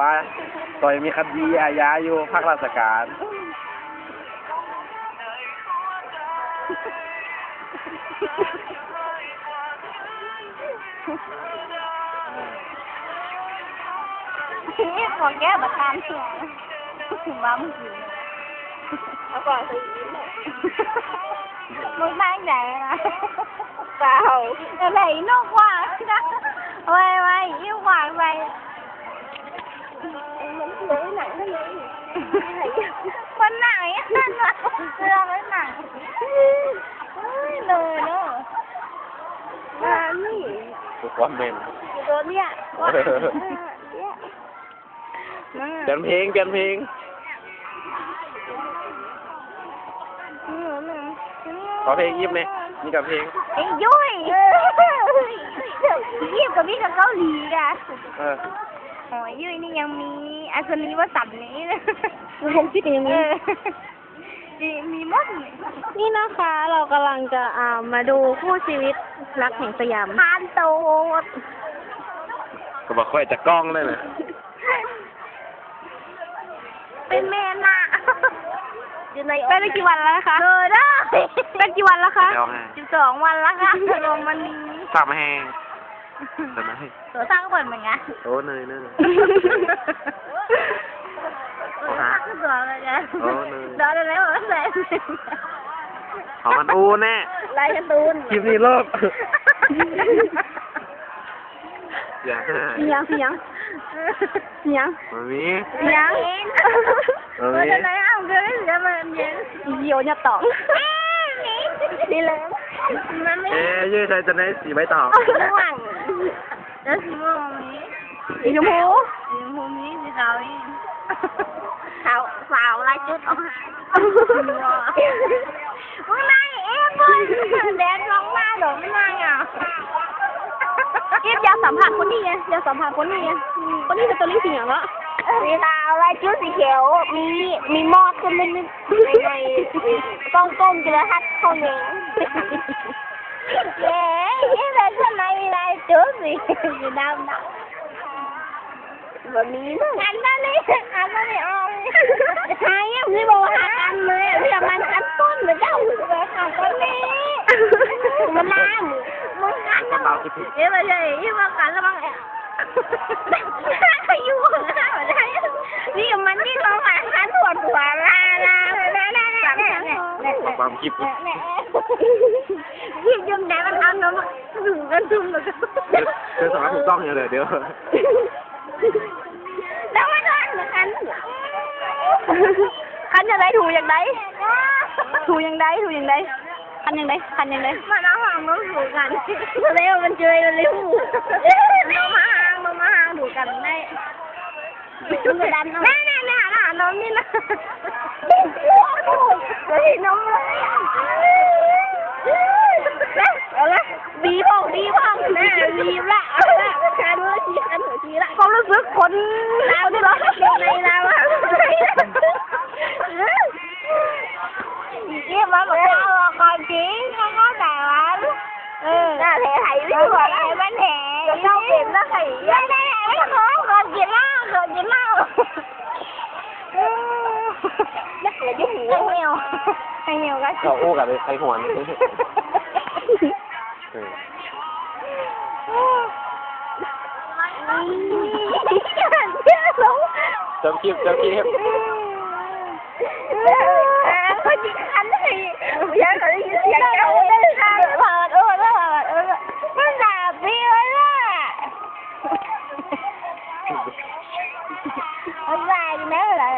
ว่าต่อยมีคดีอาญาอยู่ภาคราชการนี่พอแก้บัตรตามเสียถึงบ้ามึงกินเอาก่อนสิมึงตั้งใจนะเปล่าอะไรนอกว่านะไว้ยิ่งหวานไปมันเลยหนังก็เลยมันหนังนั่นน่ะเรื่องมันหนังเลยเนาะมานี่ ถูกความเป็น ตัวเนี้ยเปลี่ยนเพลงเปลี่ยนเพลงขอเพลงยิบเลยนี่กับเพลงไอ้ยุ้ยยิบกับพี่กับเกาหลีกันโอ้ยยุ้ยนี่ยังมีอัศนีวสันต์นี้เลยผมคิดอย่างนี้มีมดนี่นะคะเรากำลังจะมาดูคู่ชีวิตรักแห่งสยามพานโตดก็บอกค่อยจะกล้องเลยนะเป็นแม่น่ะอยู่ในเป็นกี่วันแล้วคะนะเป็นกี่วันแล้วคะ12 วันแล้วค่ะรวมวันนี้ทำแห้งทำไมตัวสร้างเปิดเหมือนกันโอ้เนยตัวอะไรกันตัวอะไรวะแสนขอมันอูแน่ลายการ์ตูนคลิปนี้เลิกยังมันมีตัวอะไรอ่ะเกิดเดี๋ยวมันเย็นเยี่ยวเนี่ยต่อสีเหลืองมันไม่ยืดใส่จะได้สีใบตองม่วงแล้วสีม่วงนี้สีชมพูนี้สีขาวนี่สาวลายจุดออกมามึงนายแดนร้องมาหรอไม่นายอ่ะอยากสัมผัสคนนี้ไงอยากสัมผัสคนนี้ไงคนนี้เป็นตัวเล็กสีอย่างละสีขาวลายจุดสีเขียวมีมอดขึ้นนิดในกล้องๆจะฮัดเข้าเองเย้ที่เป็นข้างในมีลายจุดสีดำแบบนี้อันนั้นนี่ออกใช่ยังไม่บอกหากันเลยเรื่องมันอันต้นเหมือนเจ้าเลยหากันนี่มันน้ำมึงกันนะไม่ใช่ยี่มากันแล้วมั้งอยู่นี่มันนี่เราหากันหัวลาความคลิปยิบยุ่งแดงมันทำแล้วมันถึงกันทุ่มเลยสอนถูกต้องอย่างเดียวแล้วมันนอนเหมือนกันคันยังไงถูอย่างไรคันยังไงมันเอาหางมาถูกันเร็วมันเจยมันเร็วมาหางถูกันได้มันดันแน่น้องนี่นะน้องเลยเอาละบีพ่องแม่บีละเอาละคันหัวชี้ละความรู้สึกคนแล้วที่เราในเราอ่ะเยี่ยมมากเลยเราคอยชี้เขาก็แต่ว่าน่าแผลไถ่ไม่ไหวมันแผลเราเก็บแล้วไถ่ไม่ขอก่อนกินเหล้านักเรียนยุ่งหัวเหี่ยวกันเราโอ้กับใครหัวจำคลิปเขาจิกคันเลยยังเขาได้ยินเสียงเจ้าได้ค่ะผ่านมันด่าพี่เลยล่ะมันด่าอยู่ไหนล่ะ